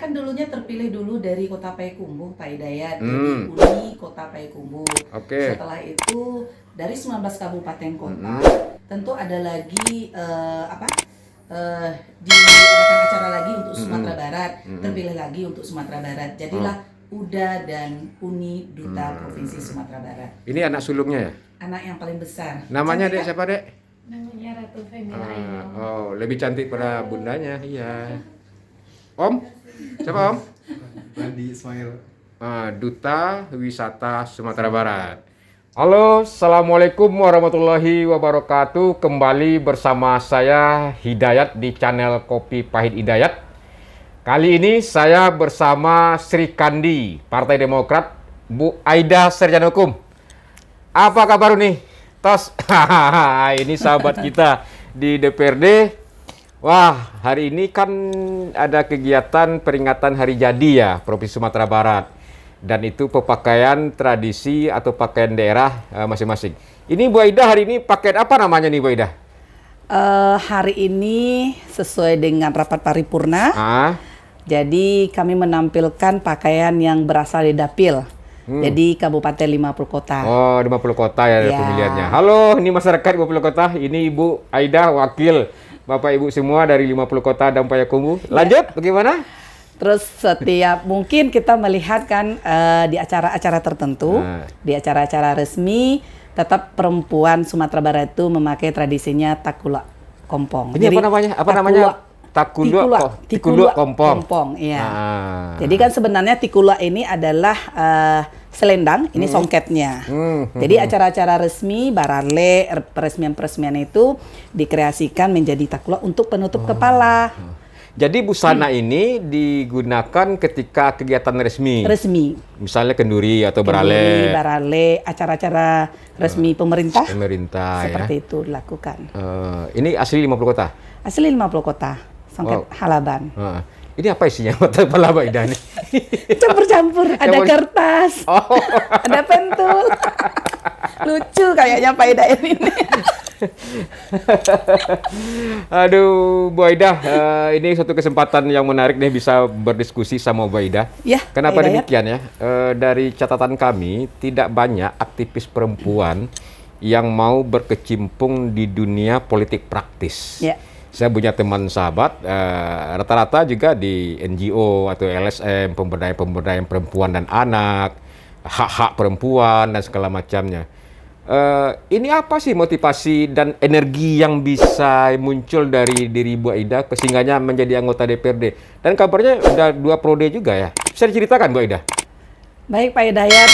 kan dulunya terpilih dulu dari Kota Payakumbuh, Pak Hidayat. Jadi UNI Kota Payakumbuh. Setelah itu dari 19 kabupaten kota, tentu ada lagi diadakan acara lagi untuk Sumatera Barat, terpilih lagi untuk Sumatera Barat. Jadilah UDA dan UNI Duta Provinsi Sumatera Barat. Ini anak sulungnya ya? Anak yang paling besar. Namanya Dek siapa, Dek? Namanya Ratu Femila Ainul. Oh, lebih cantik pada bundanya, iya. Om? Siapa Om? Randi Ismail. Duta Wisata Sumatera Barat. Halo, Assalamualaikum warahmatullahi wabarakatuh. Kembali bersama saya Hidayat di channel Kopi Pahit Hidayat. Kali ini saya bersama Sri Kandi, Partai Demokrat, Bu Aida Serjanokum. Apa kabar nih? Tos, ini sahabat kita di DPRD. Wah, hari ini kan ada kegiatan peringatan Hari Jadi ya, Provinsi Sumatera Barat. Dan itu pemakaian tradisi atau pakaian daerah masing-masing. Ini Bu Aida hari ini pakai apa namanya nih Bu Aida? Hari ini sesuai dengan rapat paripurna. Jadi kami menampilkan pakaian yang berasal dari Dapil. Jadi Kabupaten 50 Kota. Oh, 50 Kota ya, pemilihannya. Halo, ini masyarakat 50 Kota. Ini Ibu Aida, wakil Bapak Ibu semua dari 50 Kota dan Payakumbuh. Lanjut, bagaimana? Terus setiap mungkin kita melihat kan di acara-acara tertentu, di acara-acara resmi, tetap perempuan Sumatera Barat itu memakai tradisinya takula kompong. Ini jadi, apa namanya? Apa namanya? Tikula kompong. Iya. Jadi kan sebenarnya tikula ini adalah selendang, ini songketnya. Jadi acara-acara resmi, barale, peresmian-peresmian itu dikreasikan menjadi takula untuk penutup kepala. Jadi busana ini digunakan ketika kegiatan resmi. Misalnya kenduri atau barale. Barale, acara-acara resmi pemerintah. ya. Seperti itu dilakukan. Ini asli 50 Kota. Asli 50 Kota. Songket halaban. Ini apa isinya? Kepala Mbak Ida nih? Campur-campur. Ada kertas. Ada pentul. Lucu kayaknya Pak Ida ini. Aduh, Bu Aida, ini suatu kesempatan yang menarik nih bisa berdiskusi sama Bu Aida. Ya, kenapa demikian ya? Dari catatan kami, tidak banyak aktivis perempuan yang mau berkecimpung di dunia politik praktis. Ya. Saya punya teman sahabat, rata-rata juga di NGO atau LSM, pemberdayaan perempuan dan anak, hak-hak perempuan dan segala macamnya. Ini apa sih motivasi dan energi yang bisa muncul dari diri Bu Aida sehingganya menjadi anggota DPRD? Dan kabarnya udah 2 periode juga ya. Bisa diceritakan Bu Aida? Baik Pak Hidayat,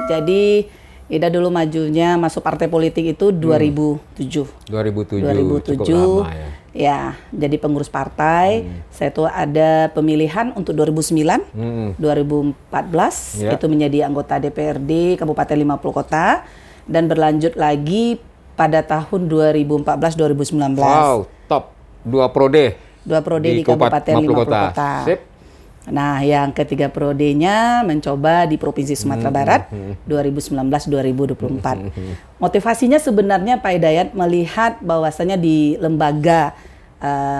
jadi Ida dulu majunya masuk partai politik itu 2007. 2007 cukup lama ya. Ya, jadi pengurus partai. Saya tuh ada pemilihan untuk 2009, 2014 itu menjadi anggota DPRD Kabupaten 50 Kota dan berlanjut lagi pada tahun 2014-2019. Wow, top 2 periode. 2 periode di Kabupaten 50 Kota. Sip. Nah, yang ketiga periodenya mencoba di Provinsi Sumatera Barat 2019-2024. Motivasinya sebenarnya Pak Hidayat melihat bahwasanya di lembaga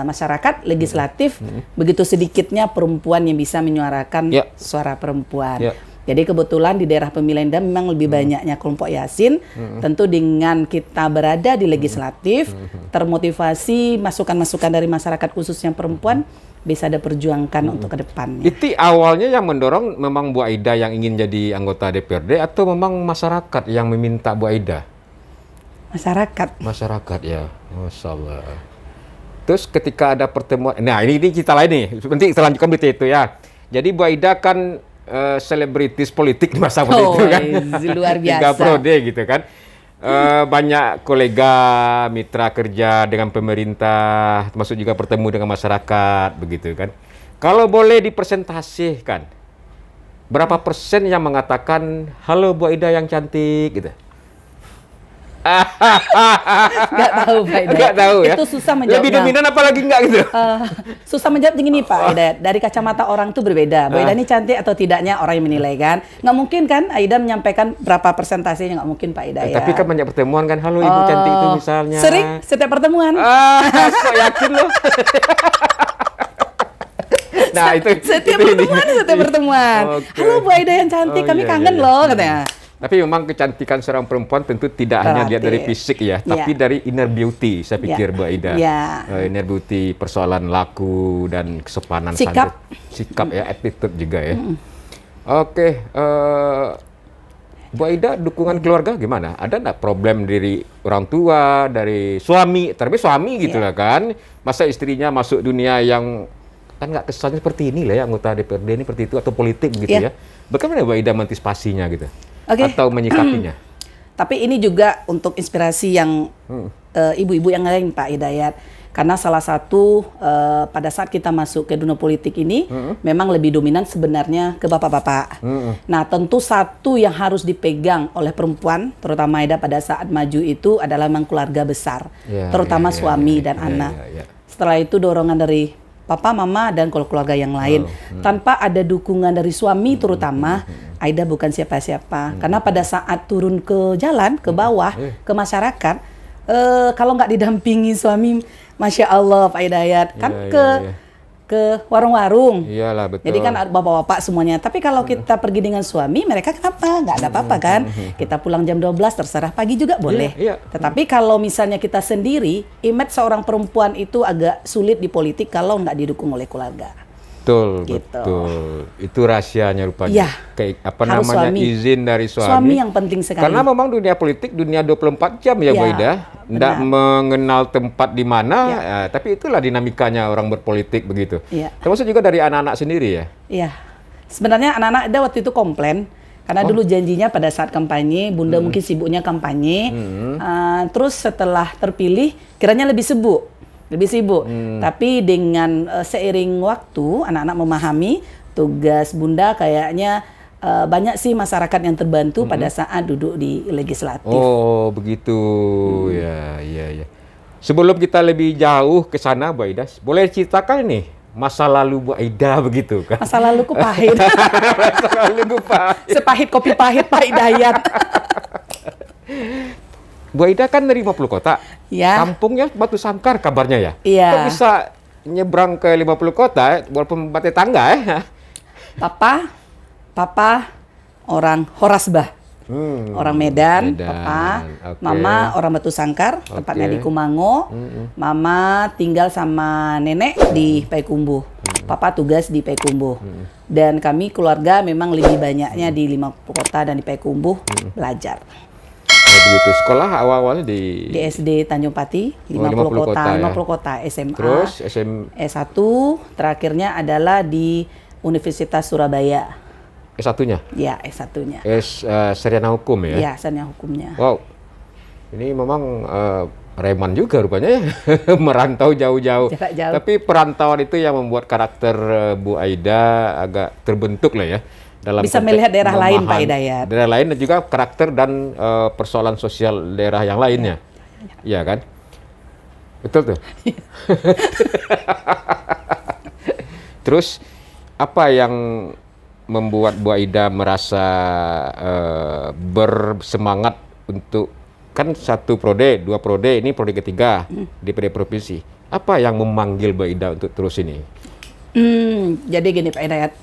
masyarakat legislatif begitu sedikitnya perempuan yang bisa menyuarakan suara perempuan. Jadi kebetulan di daerah pemilihan Ida memang lebih banyaknya kelompok Yasin. Tentu dengan kita berada di legislatif, termotivasi masukan-masukan dari masyarakat khususnya perempuan bisa ada perjuangkan untuk ke depannya. Itu awalnya yang mendorong memang Bu Aida yang ingin jadi anggota DPRD atau memang masyarakat yang meminta Bu Aida? Masyarakat. Masyarakat ya, Masya Allah. Terus ketika ada pertemuan, nah ini kita lain nih, nanti kita lanjutkan berita itu ya. Jadi Bu Aida kan selebritis politik di masa itu kan, luar biasa. 3 periode gitu kan. Banyak kolega, mitra kerja dengan pemerintah, termasuk juga bertemu dengan masyarakat, begitu kan. Kalau boleh dipresentasikan, berapa persen yang mengatakan, halo Bu Aida yang cantik, gitu? Nggak tahu Pak Hidayat. Nggak tahu ya? Itu susah menjawabnya. Lebih dominan apa lagi nggak gitu? Susah menjawab begini Pak Hidayat. Dari kacamata orang itu berbeda. Bu Aida ini cantik atau tidaknya orang yang menilai kan. Nggak mungkin kan Aida menyampaikan berapa persentasenya, nggak mungkin Pak Hidayat. Tapi kan banyak pertemuan kan, halo Ibu cantik itu misalnya. Sering, setiap pertemuan. Kok yakin loh? Nah, itu setiap itu ini. pertemuan, setiap pertemuan. Oke. Halo Bu Aida yang cantik, Oh, kami iya, kangen iya, iya. loh katanya. Tapi memang kecantikan seorang perempuan tentu tidak hanya dilihat dari fisik ya, tapi dari inner beauty, saya pikir Bu Aida. Inner beauty, persoalan laku dan kesopanan sikap ya, attitude juga ya. Oke, Bu Aida, dukungan keluarga gimana? Ada nggak problem dari orang tua, dari suami, terlebih suami gitu lah kan? Masa istrinya masuk dunia yang kan nggak kesannya seperti ini lah ya, anggota DPRD ini seperti itu, atau politik gitu ya. Bagaimana Bu Aida mengantisipasinya gitu? Atau menyikapinya? Tapi ini juga untuk inspirasi yang ibu-ibu yang lain Pak Hidayat. Karena salah satu pada saat kita masuk ke dunia politik ini memang lebih dominan sebenarnya ke bapak-bapak. Nah tentu satu yang harus dipegang oleh perempuan, terutama Aida pada saat maju itu adalah memang keluarga besar, terutama suami dan anak. Setelah itu dorongan dari papa, mama, dan keluarga yang lain. Tanpa ada dukungan dari suami terutama, Aida bukan siapa-siapa. Karena pada saat turun ke jalan, ke bawah, ke masyarakat, kalau nggak didampingi suami, Masya Allah Pak Hidayat, kan ke warung-warung. Iyalah, betul. Jadi kan bapak-bapak semuanya. Tapi kalau kita pergi dengan suami, mereka kenapa? Nggak ada apa-apa kan? Kita pulang jam 12, terserah pagi juga boleh. Tetapi kalau misalnya kita sendiri, image seorang perempuan itu agak sulit di politik kalau nggak didukung oleh keluarga. Betul, gitu. Betul. Itu rahasianya rupanya. Kayak apa harus namanya, suami. izin dari suami. Suami yang penting sekali. Karena memang dunia politik, dunia 24 jam ya Bu Aida. Tidak mengenal tempat di mana, tapi itulah dinamikanya orang berpolitik begitu. Termasuk juga dari anak-anak sendiri ya. Iya. Sebenarnya anak-anak Aida waktu itu komplain. Karena dulu janjinya pada saat kampanye, Bunda mungkin sibuknya kampanye. Terus setelah terpilih, kiranya lebih sibuk. Tapi dengan seiring waktu anak-anak memahami tugas Bunda, kayaknya banyak sih masyarakat yang terbantu pada saat duduk di legislatif. Oh begitu, ya. Sebelum kita lebih jauh ke sana Bu Aida, boleh ceritakan nih masa lalu Bu Aida begitu kan? Masa laluku pahit. Masa laluku pahit. Sepahit kopi pahit Pak Hidayat. Bu Aida kan dari 50 kota, kampungnya Batu Sangkar kabarnya ya? Iya. Kok bisa nyebrang ke 50 kota, walaupun batai tangga ya? Papa orang Horasbah, orang Medan. Papa, Mama orang Batu Sangkar, tempatnya di Kumango. Mama tinggal sama nenek di Payakumbuh. Papa tugas di Payakumbuh. Dan kami keluarga memang lebih banyaknya di 50 kota dan di Payakumbuh belajar. Begitu. Sekolah awal-awalnya di SD Tanjung Pati, 50 kota SMA. Terus S1 terakhirnya adalah di Universitas Surabaya. S1-nya? Ya, S1-nya. Sarjana hukum ya? Iya, sarjana hukumnya. Wow. Ini memang reman juga rupanya ya. Merantau jauh-jauh. Tapi perantauan itu yang membuat karakter Bu Aida agak terbentuk lah ya. Dalam bisa melihat daerah lain Pak Hidayat. Daerah lain dan juga karakter dan persoalan sosial daerah yang lainnya. Iya kan? Betul tuh. Terus apa yang membuat Bu Aida merasa bersemangat untuk, kan satu prode, dua prode, ini prode ketiga DPD provinsi. Apa yang memanggil Bu Aida untuk terus ini? Jadi gini Pak Hidayat.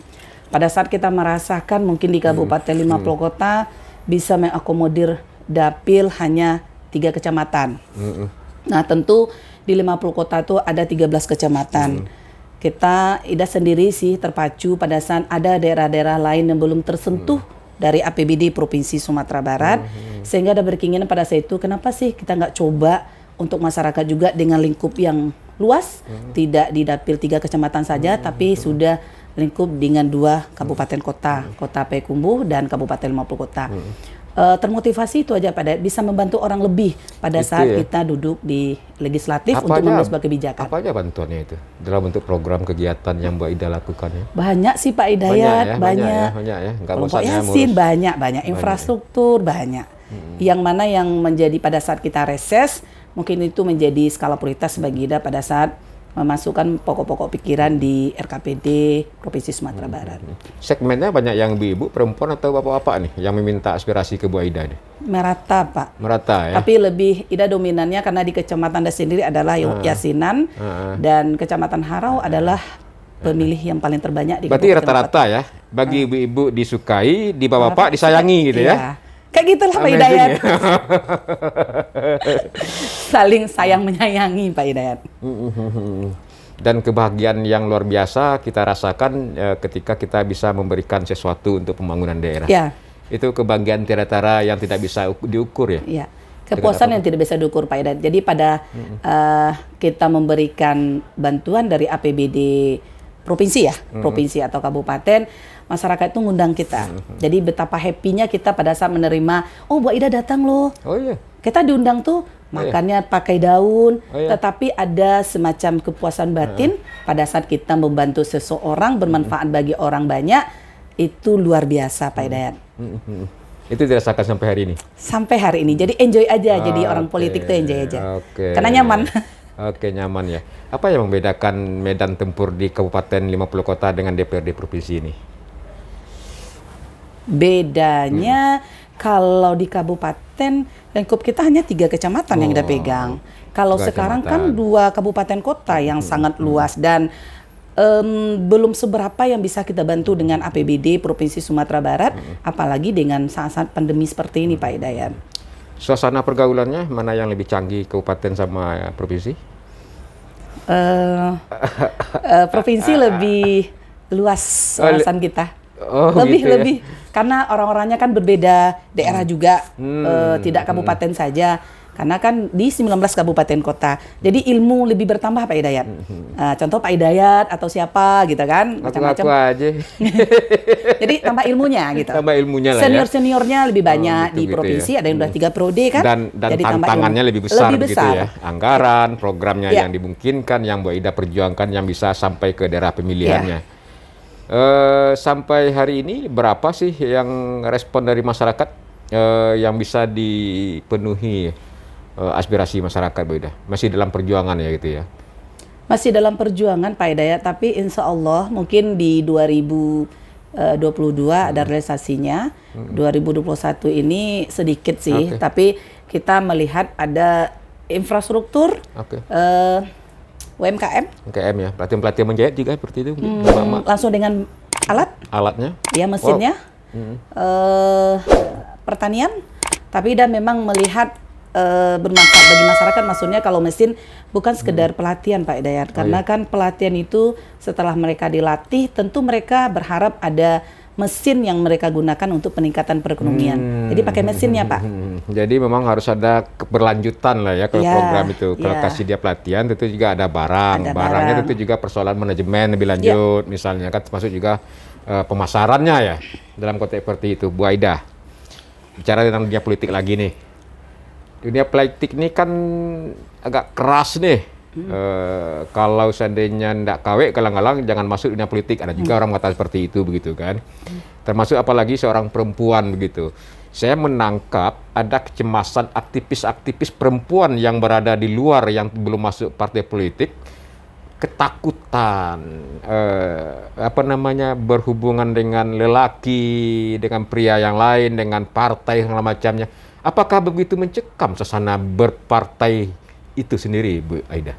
Pada saat kita merasakan mungkin di Kabupaten 50 kota bisa mengakomodir dapil hanya 3 kecamatan. Nah tentu di 50 kota itu ada 13 kecamatan. Kita Ida sendiri sih terpacu pada saat ada daerah-daerah lain yang belum tersentuh dari APBD Provinsi Sumatera Barat. Sehingga ada berkeinginan pada saat itu, kenapa sih kita nggak coba untuk masyarakat juga dengan lingkup yang luas, tidak di dapil 3 kecamatan saja, tapi sudah lingkup dengan 2 kabupaten kota, Kota Payakumbuh dan Kabupaten 50 kota. Termotivasi itu aja pada bisa membantu orang lebih pada saat kita duduk di legislatif untuk mengambil sebuah kebijakan. Apa aja bantuannya itu dalam bentuk program kegiatan yang Mbak Ida lakukan ya? Banyak sih Pak Hidayat, banyak ya. Kelompok Yasin banyak, infrastruktur banyak. Yang mana yang menjadi pada saat kita reses, mungkin itu menjadi skala prioritas bagi Ida pada saat memasukkan pokok-pokok pikiran di RKPD Provinsi Sumatera Barat. Segmennya banyak yang ibu-ibu, perempuan atau bapak-bapak nih yang meminta aspirasi ke Bu Aida nih? Merata Pak. Merata ya? Tapi lebih Ida dominannya karena di kecamatan Ida sendiri adalah Yasinan dan kecamatan Harau adalah pemilih yang paling terbanyak di Berarti Kabupaten rata-rata ya, bagi ibu-ibu disukai, di bapak-bapak disayangi gitu ya. Iya. Kayak gitulah Pak Amazing Hidayat. ya. Saling sayang menyayangi Pak Hidayat. Dan kebahagiaan yang luar biasa kita rasakan ketika kita bisa memberikan sesuatu untuk pembangunan daerah. Ya. Itu kebahagiaan tiada tara yang tidak bisa diukur ya. Iya. Kepuasan yang tidak bisa diukur Pak Hidayat. Jadi pada kita memberikan bantuan dari APBD provinsi ya, provinsi atau kabupaten, masyarakat itu ngundang kita. Jadi betapa happy-nya kita pada saat menerima, oh Bu Ida datang loh. Oh iya. Kita diundang tuh makannya pakai daun, iya. tetapi ada semacam kepuasan batin pada saat kita membantu seseorang bermanfaat bagi orang banyak, itu luar biasa Pak Hidayat. Itu dirasakan sampai hari ini. Sampai hari ini, jadi enjoy aja, jadi orang politik tuh enjoy aja. Karena nyaman. Oke, nyaman ya. Apa yang membedakan medan tempur di Kabupaten 50 Kota dengan DPRD provinsi ini? Bedanya kalau di kabupaten lingkup kita hanya 3 kecamatan yang kita pegang. Kalau 3 sekarang kecamatan. kan 2 kabupaten kota yang sangat luas dan belum seberapa yang bisa kita bantu dengan APBD Provinsi Sumatera Barat, apalagi dengan saat-saat pandemi seperti ini Pak Hidayat. Suasana pergaulannya mana yang lebih canggih, kabupaten sama provinsi? Provinsi lebih luas wawasan kita. Oh, lebih gitu ya. lebih karena orang-orangnya kan berbeda daerah juga, tidak kabupaten saja. Karena kan di 19 kabupaten kota. Jadi ilmu lebih bertambah Pak Hidayat. Contoh Pak Hidayat atau siapa gitu kan, macam-macam. Aku aja. Jadi tambah ilmunya gitu. Tambah ilmunya lah ya. Senior-seniornya lebih banyak gitu, di gitu provinsi, ya. ada yang udah 3 periode kan. Dan Jadi tambah tantangannya ilmu. lebih besar, Lebih gitu besar. ya. Anggaran, programnya Ya. yang dimungkinkan, yang Bu Ida perjuangkan, yang bisa sampai ke daerah pemilihannya. Sampai hari ini berapa sih yang respon dari masyarakat yang bisa dipenuhi aspirasi masyarakat, Bu Ida? Masih dalam perjuangan ya gitu ya? Masih dalam perjuangan Pak Hidayat, tapi insya Allah mungkin di 2022 ada realisasinya. 2021 ini sedikit sih, tapi kita melihat ada infrastruktur, UMKM, UMKM ya, pelatihan-pelatihan menjahit juga seperti itu. langsung dengan Alatnya? ya mesinnya, pertanian, tapi dan memang melihat bermanfaat bagi masyarakat. Maksudnya kalau mesin bukan sekedar pelatihan Pak Hidayat, karena kan pelatihan itu setelah mereka dilatih, tentu mereka berharap ada mesin yang mereka gunakan untuk peningkatan perekonomian. Jadi pakai mesinnya Pak. Jadi memang harus ada keberlanjutan lah ya kalau Ya, program itu. Kalau ya. kasih dia pelatihan, tentu juga ada barang. Ada Barangnya barang. tentu juga persoalan manajemen lebih lanjut, misalnya kan termasuk juga pemasarannya ya dalam konteks seperti itu. Bu Aida, bicara tentang dunia politik lagi nih. Dunia politik ini kan agak keras nih. Kalau seandainya ndak kawe kalang-kalang jangan masuk dunia politik. Ada juga orang mengatakan seperti itu begitu kan. Termasuk apalagi seorang perempuan begitu. Saya menangkap ada kecemasan aktivis-aktivis perempuan yang berada di luar yang belum masuk partai politik, ketakutan berhubungan dengan lelaki, dengan pria yang lain, dengan partai segala macamnya. Apakah begitu mencekam suasana berpartai itu sendiri, Bu Aida?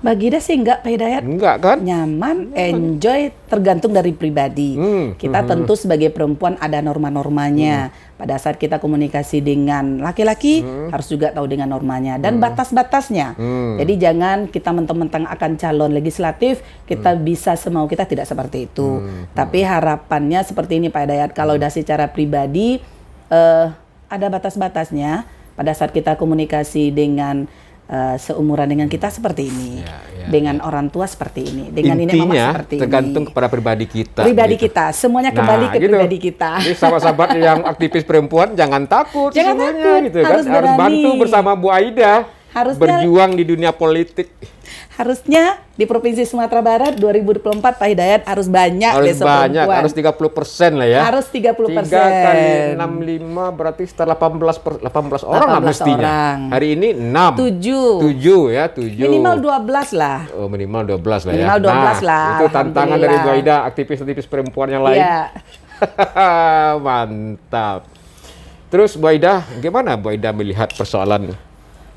Bagi dia sih enggak Pak Hidayat. Enggak kan? Nyaman, enjoy, tergantung dari pribadi. Kita tentu sebagai perempuan ada norma-normanya. Pada saat kita komunikasi dengan laki-laki, harus juga tahu dengan normanya dan batas-batasnya. Jadi jangan kita mentang-mentang akan calon legislatif, kita bisa semau kita, tidak seperti itu. Tapi harapannya seperti ini Pak Hidayat, kalau udah secara pribadi, ada batas-batasnya. Pada saat kita komunikasi dengan seumuran dengan kita seperti ini, dengan orang tua seperti ini, dengan ini mama seperti tergantung ini. kepada pribadi kita. Pribadi gitu. kita, semuanya kembali ke pribadi kita. Jadi sahabat-sahabat yang aktivis perempuan jangan takut, Jangan sesungguhnya, takut, gitu kan. harus Harus bantu berani. bersama Bu Aida berjuang di dunia politik. Harusnya di Provinsi Sumatera Barat 2024 Pak Hidayat harus banyak Harus besok banyak, perempuan. harus 30% lah ya. Harus 30%. 3 kali 65 berarti sekitar 18 orang lah 18 mestinya. orang. Hari ini 6. 7. 7 ya, 7. Minimal 12 lah. Oh, minimal 12 lah ya. Minimal 12 lah, Itu tantangan dari Bu alhamdulillah. Aida, aktivis-aktivis perempuan yang lain. Iya. Mantap. Terus Bu Aida, gimana Bu Aida melihat persoalan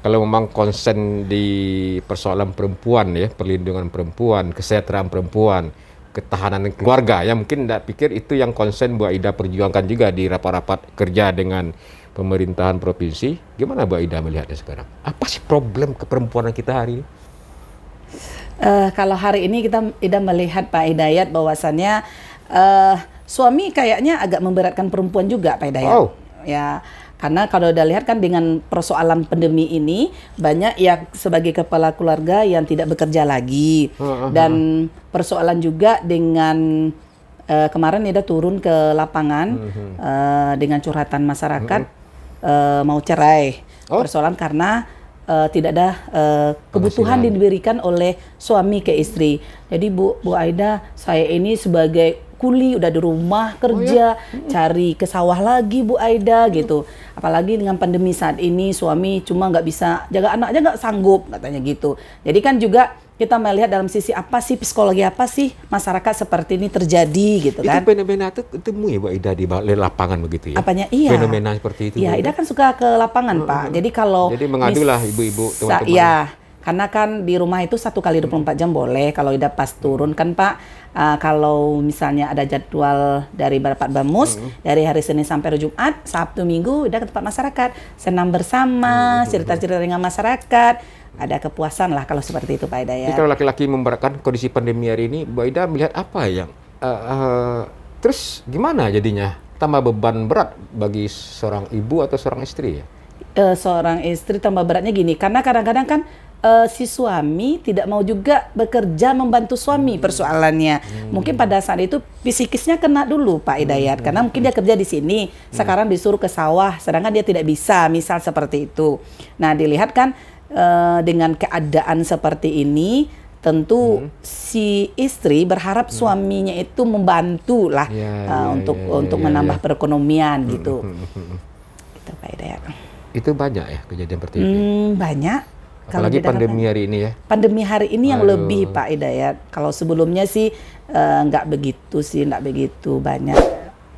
kalau memang konsen di persoalan perempuan ya, perlindungan perempuan, kesejahteraan perempuan, ketahanan keluarga, ya mungkin tidak pikir itu yang konsen Bu Aida perjuangkan juga di rapat-rapat kerja dengan pemerintahan provinsi. Gimana Bu Aida melihatnya sekarang? Apa sih problem keperempuanan kita hari ini? Kalau hari ini kita melihat Pak Hidayat bahwasannya suami kayaknya agak memberatkan perempuan juga Pak Hidayat. Oh. Ya, karena kalau udah lihat kan dengan persoalan pandemi ini banyak yang sebagai kepala keluarga yang tidak bekerja lagi. Dan persoalan juga dengan kemarin Ida turun ke lapangan dengan curhatan masyarakat mau cerai. Persoalan karena tidak ada kebutuhan diberikan oleh suami ke istri. Jadi Bu Aida, saya ini sebagai kuli udah di rumah kerja, cari ke sawah lagi Bu Aida gitu. Apalagi dengan pandemi saat ini suami cuma nggak bisa jaga anaknya, nggak sanggup katanya gitu. Jadi kan juga kita melihat dalam sisi apa sih, psikologi apa sih masyarakat seperti ini terjadi gitu kan. Itu fenomena itu ketemu ya Bu Aida di lapangan begitu ya? Apanya? Iya. Fenomena seperti itu. Iya, Ida kan suka ke lapangan Pak. Jadi kalau jadi mengadulah ibu-ibu teman-teman. Iya, karena kan di rumah itu 1 kali 24 jam boleh. Kalau Ida pas turun kan Pak, kalau misalnya ada jadwal dari Bapak Bamus dari hari Senin sampai hari Jumat, Sabtu Minggu Ida ke tempat masyarakat, senam bersama, cerita-cerita dengan masyarakat. Ada kepuasan lah kalau seperti itu Pak Hidayat. Jadi kalau laki-laki memberatkan kondisi pandemi hari ini, Bu Aida melihat apa yang terus gimana jadinya? Tambah beban berat bagi seorang ibu atau seorang istri ya? Seorang istri tambah beratnya gini, karena kadang-kadang kan si suami tidak mau juga bekerja membantu suami persoalannya. Mungkin pada saat itu psikisnya kena dulu Pak Hidayat, karena mungkin dia kerja di sini, sekarang disuruh ke sawah, sedangkan dia tidak bisa, misal seperti itu. Nah dilihat kan dengan keadaan seperti ini, tentu si istri berharap suaminya itu membantu lah untuk menambah perekonomian gitu. Gitu Pak Hidayat. Itu banyak ya kejadian seperti itu? Banyak. Apalagi pandemi hari ini ya? Pandemi hari ini yang lebih Pak Hidayat. Kalau sebelumnya sih nggak begitu banyak.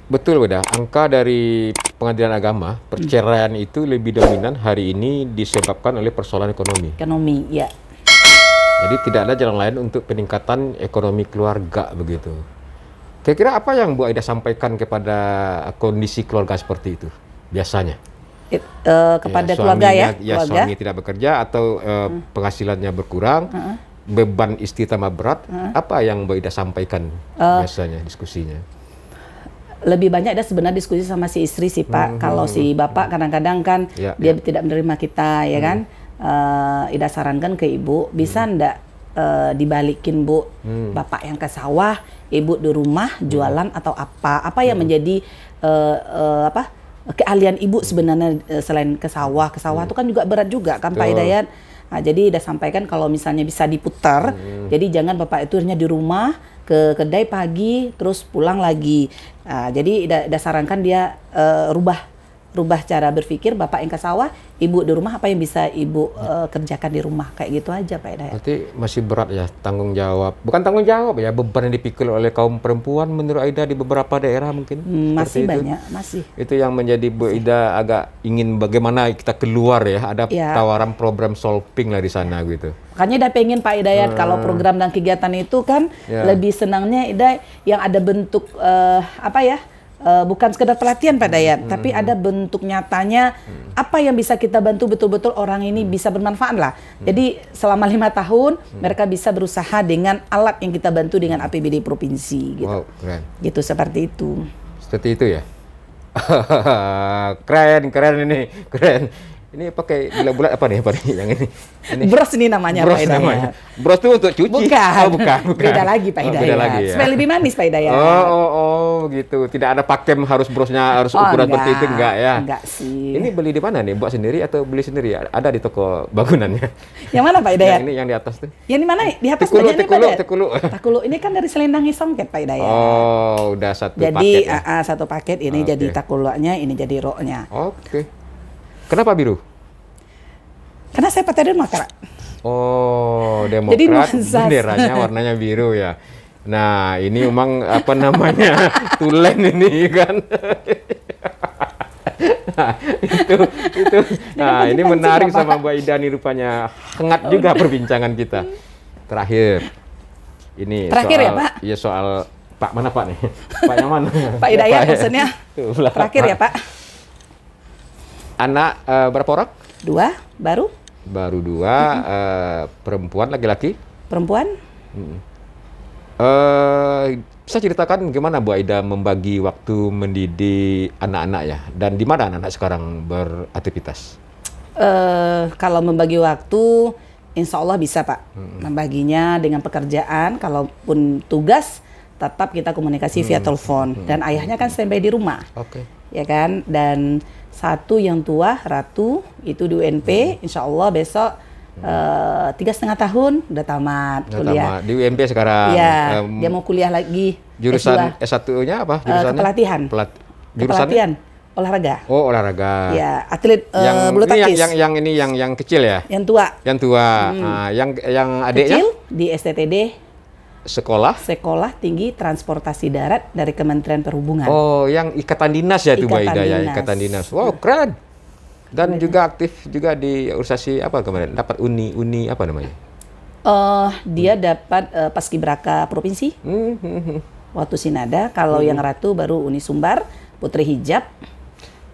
Betul Beda, angka dari Pengadilan Agama, perceraian itu lebih dominan hari ini disebabkan oleh persoalan ekonomi. Ekonomi, ya. Jadi tidak ada jalan lain untuk peningkatan ekonomi keluarga begitu. Kira-kira apa yang Bu Aida sampaikan kepada kondisi keluarga seperti itu biasanya? Kepada keluarga ya? Keluarga. Suami tidak bekerja atau penghasilannya berkurang, beban istri tambah berat, apa yang Bu Aida sampaikan biasanya diskusinya? Lebih banyak ada sebenarnya diskusi sama si istri sih Pak. Kalau si bapak kadang-kadang kan dia tidak menerima kita ya kan. Ida sarankan ke ibu, bisa ndak dibalikin Bu, bapak yang ke sawah, ibu di rumah jualan atau apa yang menjadi keahlian ibu sebenarnya selain ke sawah itu kan juga berat juga kan Pak Hidayat. Nah, jadi udah sampaikan kalau misalnya bisa diputar, jadi jangan bapak itu hanya di rumah ke kedai pagi terus pulang lagi. Nah, jadi udah sarankan dia rubah cara berpikir, bapak yang ke sawah, ibu di rumah, apa yang bisa ibu kerjakan di rumah, kayak gitu aja Pak Hidayat. Berarti masih berat ya tanggung jawab, bukan tanggung jawab ya, beban yang dipikul oleh kaum perempuan menurut Aida di beberapa daerah mungkin? Masih banyak, masih. Itu yang menjadi Bu Aida agak ingin bagaimana kita keluar ya, ada tawaran program solving lah di sana gitu. Makanya Ida pengen Pak Hidayat kalau program dan kegiatan itu kan lebih senangnya Ida yang ada bentuk bukan sekedar pelatihan Pak Dayat, tapi ada bentuk nyatanya apa yang bisa kita bantu betul-betul orang ini bisa bermanfaat lah. Jadi selama 5 tahun mereka bisa berusaha dengan alat yang kita bantu dengan APBD provinsi gitu. Wow, keren. Gitu seperti itu. Seperti itu ya. keren ini, keren. Ini pakai bulat-bulat apa nih yang ini? Bros ini namanya Pak Hidayat. Namanya. Bros itu untuk cuci. Bukan. Beda lagi Pak Hidayat. Beda lagi, ya? Supaya lebih manis Pak Hidayat. Oh gitu. Tidak ada pakem harus brosnya harus ukuran seperti itu enggak ya? Enggak sih. Ini beli di mana nih? Buat sendiri atau beli sendiri? Ada di toko bangunannya. Yang mana Pak Hidayat? Yang ini yang di atas tuh. Yang di mana? Di atas Tekulu. Takulu ini kan dari Selendang Hisongket Pak Hidayat. Oh, udah satu jadi, paket. Jadi satu paket ini jadi takulunya, ini jadi roknya. Oke. Kenapa biru? Karena saya Partai Demokrat. Oh, Demokrat, benderanya warnanya biru ya. Nah, ini memang apa namanya tulen ini kan. itu. Nah, ini menarik sama Bu Aida nih rupanya. Hangat juga perbincangan kita. Terakhir. Ini Terakhir soal, ya, Pak? Iya soal Pak mana Pak nih? Pak yang mana? Pak Hidayat Pak, maksudnya. Itulah, Terakhir ya, Pak? Anak berapa orang? 2 baru? Baru 2, perempuan laki-laki? Perempuan? Bisa ceritakan gimana Bu Aida membagi waktu mendidik anak-anak ya? Dan di mana anak-anak sekarang beraktivitas? Kalau membagi waktu, insya Allah bisa Pak. Membaginya dengan pekerjaan, kalaupun tugas, tetap kita komunikasi via telepon. Dan ayahnya kan standby di rumah. Oke. Ya kan? Dan satu yang tua, Ratu, itu di UNP, insya Allah besok 3,5 tahun udah tamat kuliah. Di UMP sekarang. Iya, dia mau kuliah lagi. Jurusan S1-nya apa? Jurusannya? Kepelatihan. Jurusannya? Kepelatihan, olahraga. Oh, olahraga. Ya, atlet yang bulu tangkis. yang kecil ya? Yang tua. Yang tua. Nah, yang adiknya Kecil di STTD, sekolah. Sekolah Tinggi Transportasi Darat dari Kementerian Perhubungan. Oh, yang ikatan dinas ya itu Bu Ikatan Aida ya, dinas. ikatan dinas. Wow, keren. Dan juga aktif juga di organisasi apa kemarin? Dapat uni apa namanya? Dia dapat Paskibraka Provinsi waktu Sinada. Kalau yang Ratu baru Uni Sumbar, Putri Hijab.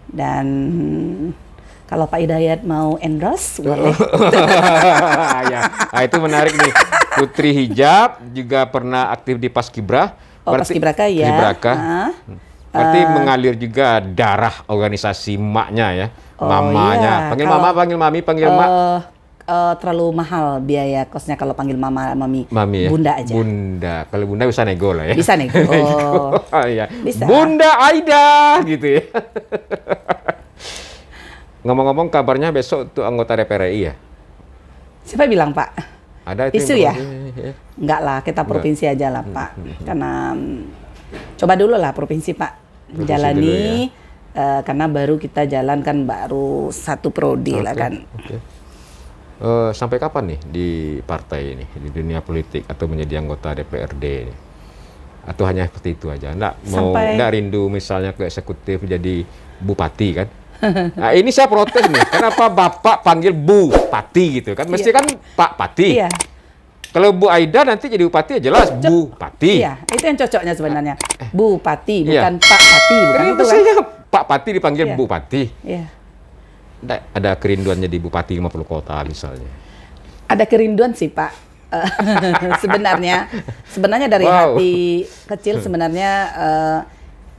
Dan kalau Pak Hidayat mau endorse, boleh. Ya, nah, itu menarik nih. Putri Hijab juga pernah aktif di Paskibra. Oh, Paskibraka ya. Paskibraka. Berarti mengalir juga darah organisasi maknya ya. Mamanya. Iya. Panggil mama, panggil mami, panggil mak. Terlalu mahal biaya kosnya kalau panggil mama, mami. Mami ya? Bunda aja. Bunda. Kalau bunda bisa nego lah ya. Bisa nego. Oh, iya. Bisa. Bunda Aida gitu ya. Ngomong-ngomong kabarnya besok tuh anggota DPR RI ya? Siapa bilang Pak? Ada itu Isu ya? Enggak lah, kita provinsi aja lah Pak. Karena coba dulu lah provinsi Pak. Provinsi Jalani. dulu ya. Karena baru kita jalan kan baru 1 prodi lah kan. Okay. Sampai kapan nih di partai ini, di dunia politik atau menjadi anggota DPRD ini? Atau hanya seperti itu aja? Nggak rindu misalnya ke eksekutif jadi bupati kan? Nah, ini saya protes nih. Kenapa Bapak panggil Bupati gitu kan? Mesti kan Pak Pati. Iya. Kalau Bu Aida nanti jadi bupati ya jelas Bupati. Iya, itu yang cocoknya sebenarnya. Bupati, Iya. bukan Pak Pati, bukan Kan itu itu kan? saya Pak Pati dipanggil Iya. Bupati. Iya. Ada kerinduan jadi bupati 50 kota misalnya. Ada kerinduan sih Pak. Sebenarnya dari hati kecil sebenarnya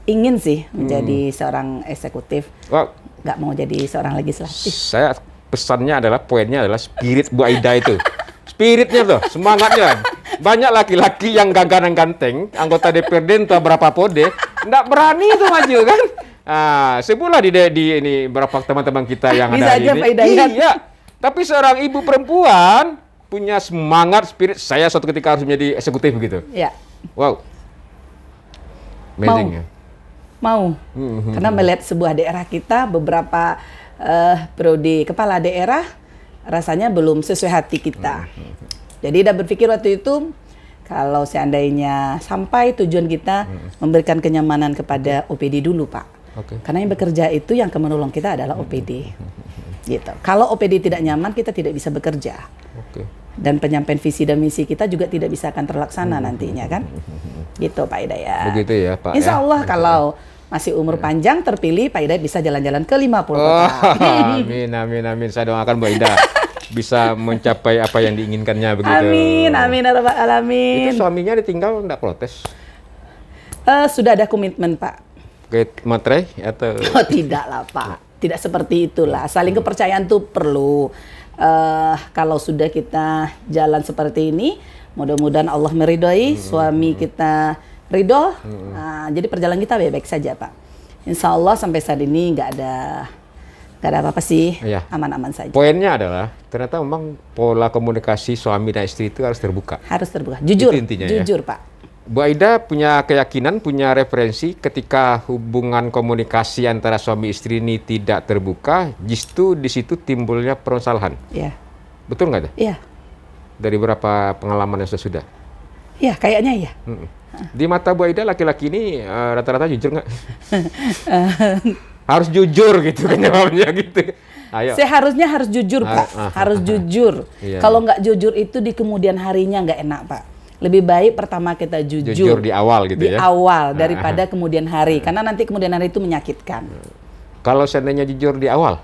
ingin sih menjadi seorang eksekutif. Wow. Nggak mau jadi seorang legislatif. Saya pesannya adalah poinnya adalah spirit Bu Aida itu. Spiritnya tuh, semangatnya. Banyak laki-laki yang ganteng, anggota DPRD entah berapa pode, nggak berani itu maju kan. Sebutlah di ini berapa teman-teman kita yang Bisa ada aja, di Pak Hidayat. Iya. Tapi seorang ibu perempuan punya semangat spirit. Saya suatu ketika harus menjadi eksekutif begitu. Ya, Wow. Amazing ya. mau. Karena melihat sebuah daerah kita beberapa periode kepala daerah rasanya belum sesuai hati kita. Jadi udah berpikir waktu itu kalau seandainya sampai tujuan kita memberikan kenyamanan kepada OPD dulu, Pak. Karena yang bekerja itu yang akan menolong kita adalah OPD. Gitu. Kalau OPD tidak nyaman, kita tidak bisa bekerja. Dan penyampaian visi dan misi kita juga tidak bisa akan terlaksana nantinya kan. Gitu Pak Hidayat. Begitu ya Pak. Insya Allah ya. kalau masih umur panjang terpilih, Pak Hidayat bisa jalan-jalan ke 50 kota. Amin, amin, amin. Saya doakan Bu Aida bisa mencapai apa yang diinginkannya begitu. Amin, amin, ya Rabbal alamin. Itu suaminya ditinggal enggak protes? Sudah ada komitmen Pak. Kayak materai atau? Oh tidak lah Pak, tidak seperti itulah. Saling kepercayaan tuh perlu. Kalau sudah kita jalan seperti ini, mudah-mudahan Allah meridhoi, suami kita ridho. Jadi perjalanan kita baik-baik saja Pak. Insya Allah sampai saat ini nggak ada apa-apa sih, Iya. aman-aman saja. Poinnya adalah ternyata memang pola komunikasi suami dan istri itu harus terbuka. Harus terbuka, jujur, Itu intinya, ya. jujur Pak. Bu Aida punya keyakinan, punya referensi ketika hubungan komunikasi antara suami istri ini tidak terbuka, justru di situ timbulnya permasalahan. Iya, Betul nggak? iya, Dari berapa pengalaman yang sudah? iya, kayaknya iya. Di mata Bu Aida laki-laki ini rata-rata jujur nggak? harus jujur gitu kan jawabnya gitu. Ayo. Seharusnya harus jujur, Pak. Harus jujur. Iya, Kalau nggak jujur itu di kemudian harinya nggak enak, Pak. Lebih baik pertama kita jujur. Jujur di awal gitu di ya. awal daripada kemudian hari. Karena nanti kemudian hari itu menyakitkan. Kalau seandainya jujur di awal,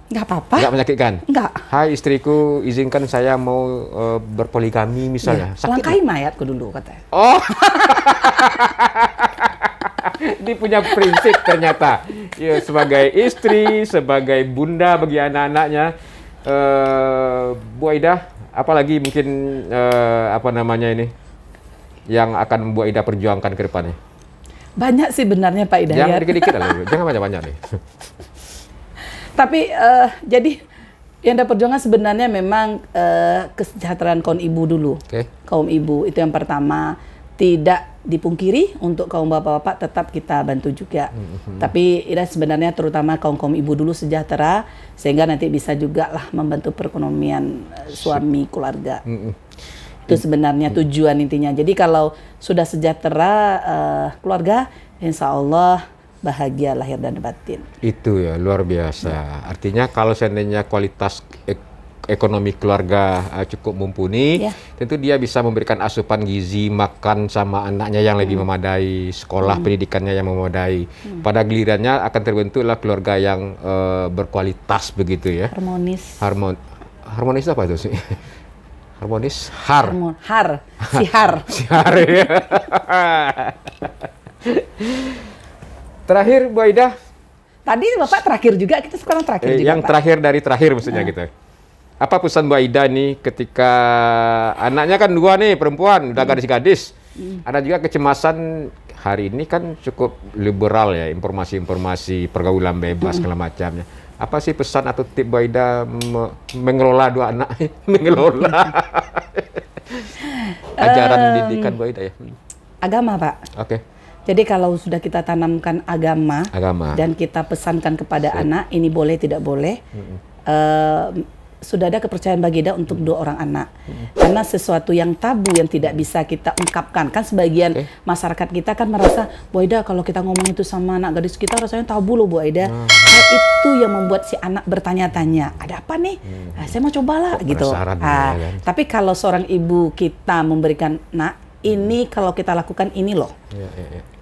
Nggak apa-apa. nggak menyakitkan? Nggak. Hai istriku, izinkan saya mau berpoligami misalnya. Sakit Langkahi mayatku dulu katanya. Oh. Dia punya prinsip ternyata. Ya, sebagai istri, sebagai bunda bagi anak-anaknya. Bu Aida, apalagi mungkin apa namanya ini yang akan Bu Aida perjuangkan ke depannya? Banyak sih benarnya Pak Hidayat. Jangan dikit-dikit lah, jangan banyak-banyak nih. Tapi jadi yang ada perjuangan sebenarnya memang kesejahteraan kaum ibu dulu. Oke. Kaum ibu itu yang pertama. Tidak dipungkiri untuk kaum bapak-bapak tetap kita bantu juga. Tapi ini sebenarnya terutama kaum ibu dulu sejahtera sehingga nanti bisa juga lah membantu perekonomian suami keluarga. Itu sebenarnya tujuan intinya. Jadi kalau sudah sejahtera keluarga, insya Allah bahagia lahir dan batin. Itu ya luar biasa. Artinya kalau seandainya kualitas ekonomi keluarga cukup mumpuni, tentu dia bisa memberikan asupan gizi, makan sama anaknya yang lebih memadai, sekolah pendidikannya yang memadai. Pada gilirannya akan terbentuklah keluarga yang berkualitas begitu ya. Harmonis. Harmonis apa itu sih? Harmonis? Sihar. Sihar ya. Terakhir Bu Aida. Tadi Bapak terakhir juga, kita sekarang terakhir juga yang Pak. terakhir dari terakhir maksudnya gitu. Apa pesan Bu Aida nih ketika anaknya kan 2 nih perempuan, udah gadis-gadis. Ada juga kecemasan hari ini kan cukup liberal ya, informasi-informasi pergaulan bebas segala macamnya. Apa sih pesan atau tip Bu Aida mengelola 2 anak? Mengelola. Ajaran didikan Bu Aida ya. Agama Pak. Oke. Jadi kalau sudah kita tanamkan agama. Dan kita pesankan kepada anak, ini boleh tidak boleh. Sudah ada kepercayaan Baginda untuk 2 orang anak. Karena sesuatu yang tabu yang tidak bisa kita ungkapkan. Kan sebagian masyarakat kita kan merasa, Bu Aida kalau kita ngomong itu sama anak gadis kita rasanya tabu loh Bu Aida. Nah, itu yang membuat si anak bertanya-tanya, ada apa nih? Nah, saya mau cobalah gitu. Tapi kalau seorang ibu kita memberikan, nak, ini kalau kita lakukan ini loh.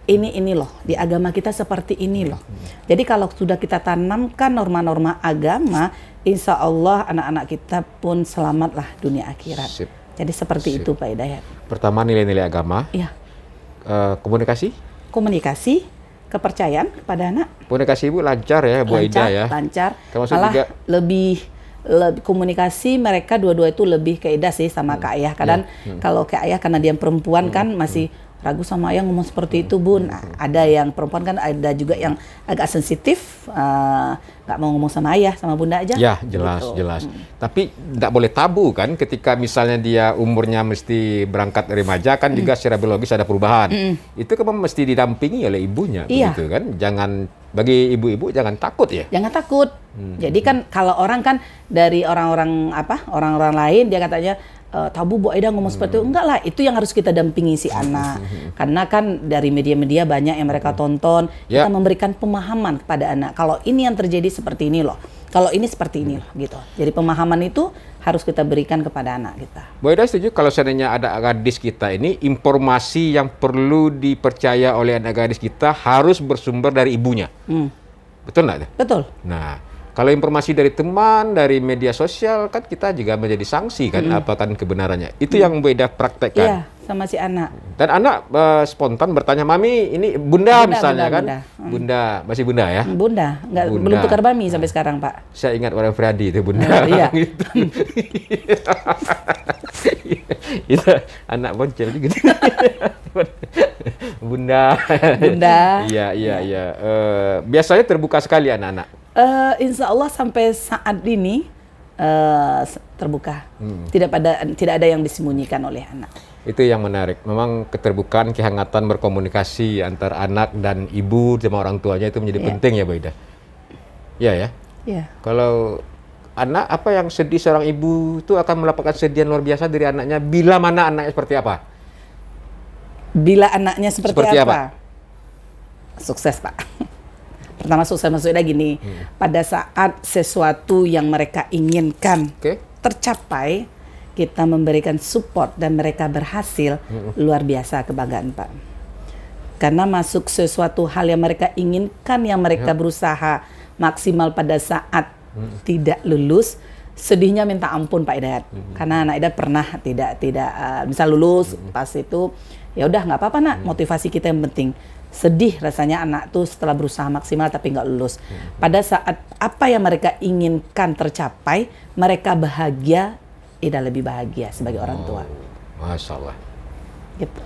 Ini loh, di agama kita seperti ini loh. Jadi kalau sudah kita tanamkan norma-norma agama, insya Allah anak-anak kita pun selamatlah dunia akhirat. Jadi seperti itu Pak Hidayat. Pertama nilai-nilai agama. Iya. Komunikasi. Komunikasi, kepercayaan kepada anak. Komunikasi Ibu lancar ya Bu Aida ya. Lancar. Termasuk Malah juga lebih komunikasi mereka dua-dua itu lebih ke Ida sih sama Kak Ayah. Kadang kalau Kak Ayah karena dia perempuan kan masih ragu sama ayah ngomong seperti itu Bun. Ada yang perempuan kan, ada juga yang agak sensitif, nggak mau ngomong sama ayah, sama bunda aja. Ya jelas gitu. jelas. Tapi nggak boleh tabu kan ketika misalnya dia umurnya mesti berangkat remaja kan juga secara biologis ada perubahan. Itu kan mesti didampingi oleh ibunya, begitu kan? Jangan, bagi ibu-ibu jangan takut ya. Jangan takut. Jadi kan kalau orang kan dari orang-orang lain dia katanya tabu Bu Aida ngomong seperti itu. Enggak lah, itu yang harus kita dampingi si anak. Karena kan dari media-media banyak yang mereka tonton, kita memberikan pemahaman kepada anak. Kalau ini yang terjadi seperti ini loh. Kalau ini seperti ini loh gitu. Jadi pemahaman itu harus kita berikan kepada anak kita. Bu Aida setuju kalau seandainya ada gadis kita ini, informasi yang perlu dipercaya oleh anak gadis kita harus bersumber dari ibunya. Betul nggak? Betul. Nah, kalau informasi dari teman, dari media sosial, kan kita juga menjadi sanksi kan, apa kan kebenarannya. Itu yang Bu Aida praktekkan. Iya, sama si anak. Dan anak spontan bertanya, Mami, ini bunda misalnya kan? Bunda, masih bunda ya? Bunda, belum tukar Mami sampai sekarang Pak. Saya ingat orang Friadi itu bunda. Iya. Gitu. Itu anak boncel juga. Bunda. Iya. Biasanya terbuka sekali anak-anak. Insya Allah sampai saat ini terbuka. Tidak ada yang disembunyikan oleh anak. Itu yang menarik. Memang keterbukaan, kehangatan berkomunikasi antar anak dan ibu sama orang tuanya itu menjadi penting ya Bu Aida. Iya ya. Iya. Kalau anak, apa yang sedih seorang ibu itu akan mendapatkan kesedihan luar biasa dari anaknya bila mana anaknya seperti apa? Bila anaknya seperti apa? Sukses Pak. pertama saya maksudnya gini, pada saat sesuatu yang mereka inginkan tercapai, kita memberikan support dan mereka berhasil, luar biasa kebanggaan Pak. Karena masuk sesuatu hal yang mereka inginkan, yang mereka berusaha maksimal pada saat tidak lulus, sedihnya minta ampun Pak Hidayat. Karena anak Hidayat pernah tidak misal lulus pas itu, ya udah nggak apa-apa nak, motivasi kita yang penting. Sedih rasanya anak tuh setelah berusaha maksimal tapi nggak lulus. Pada saat apa yang mereka inginkan tercapai, mereka bahagia, Ida lebih bahagia sebagai orang tua. Masya Allah. Gitu.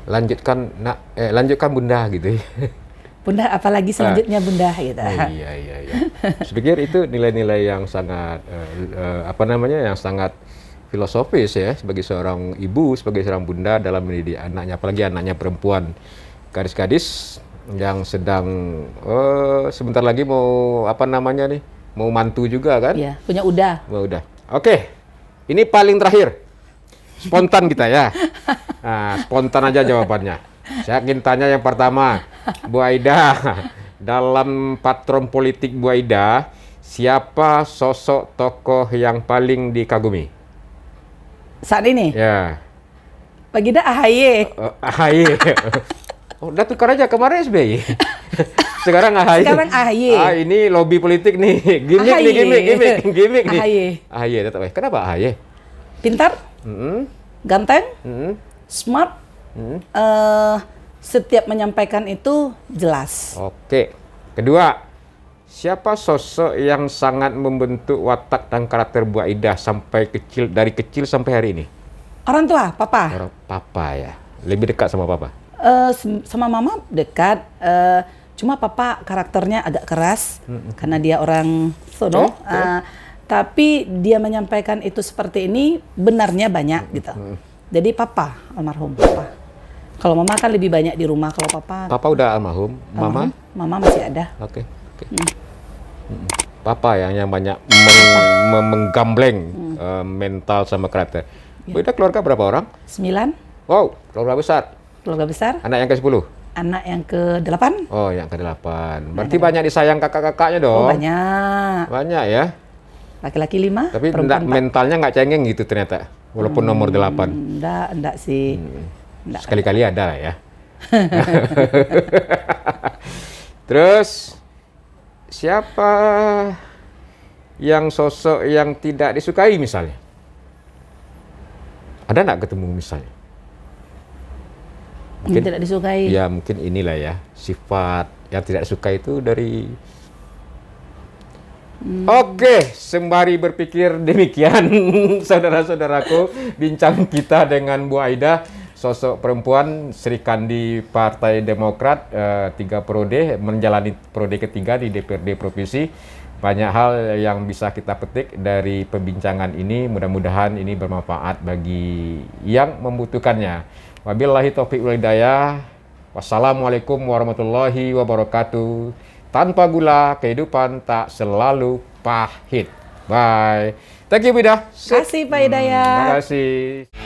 Lanjutkan Bunda gitu. Bunda, apalagi selanjutnya Bunda gitu. Iya. Saya pikir itu nilai-nilai yang sangat yang sangat filosofis ya, sebagai seorang ibu, sebagai seorang bunda dalam mendidik anaknya, apalagi anaknya perempuan, gadis-gadis yang sedang sebentar lagi mau mau mantu juga kan? Iya, punya udah. Udah. Oke. Ini paling terakhir. Spontan kita ya. Nah, spontan aja jawabannya. Saya ingin tanya yang pertama, Bu Aida, dalam patron politik Bu Aida, siapa sosok tokoh yang paling dikagumi? Saat ini? Ya. Pak Gida AHY. AHY. Udah tukar aja, kemarin SBY. Sekarang AHY. Sekarang AHY. Ini lobby politik nih. Gimik nih. AHY tetap. Kenapa AHY? Pintar, ganteng, smart, setiap menyampaikan itu jelas. Oke. Kedua, siapa sosok yang sangat membentuk watak dan karakter Bu Aida dari kecil sampai hari ini? Orang tua, papa. Papa ya. Lebih dekat sama papa? Sama mama dekat. Cuma papa karakternya agak keras karena dia orang sono. Tapi dia menyampaikan itu seperti ini benarnya banyak gitu. Jadi papa, almarhum papa. Kalau mama kan lebih banyak di rumah. Kalau papa udah almarhum. Mama masih ada. Oke. Papa yang banyak menggambleng mental sama karakter. Bu Ida keluarga berapa orang? 9. Wow, keluarga besar. Keluarga besar. Anak yang ke-10? Anak yang ke-8. Oh, yang ke-8. Berarti banyak disayang kakak-kakaknya dong? Oh, banyak. Banyak ya? Laki-laki 5, tapi mentalnya nggak cengeng gitu ternyata, walaupun nomor 8. Enggak sih. Sekali-kali ada lah ya. Terus, siapa yang sosok yang tidak disukai misalnya? Ada nggak ketemu misalnya? Mungkin tidak disukai. Ya mungkin inilah ya, sifat yang tidak suka itu dari... Oke, sembari berpikir demikian, saudara-saudaraku, bincang kita dengan Bu Aida, sosok perempuan Sri Kandi Partai Demokrat, 3 periode, menjalani periode ketiga di DPRD Provinsi. Banyak hal yang bisa kita petik dari perbincangan ini, mudah-mudahan ini bermanfaat bagi yang membutuhkannya. Wabillahi taufiq wal hidayah. Wassalamualaikum warahmatullahi wabarakatuh. Tanpa gula, kehidupan tak selalu pahit. Bye. Thank you, Bida. Terima kasih, Pak Hidayat. Terima kasih.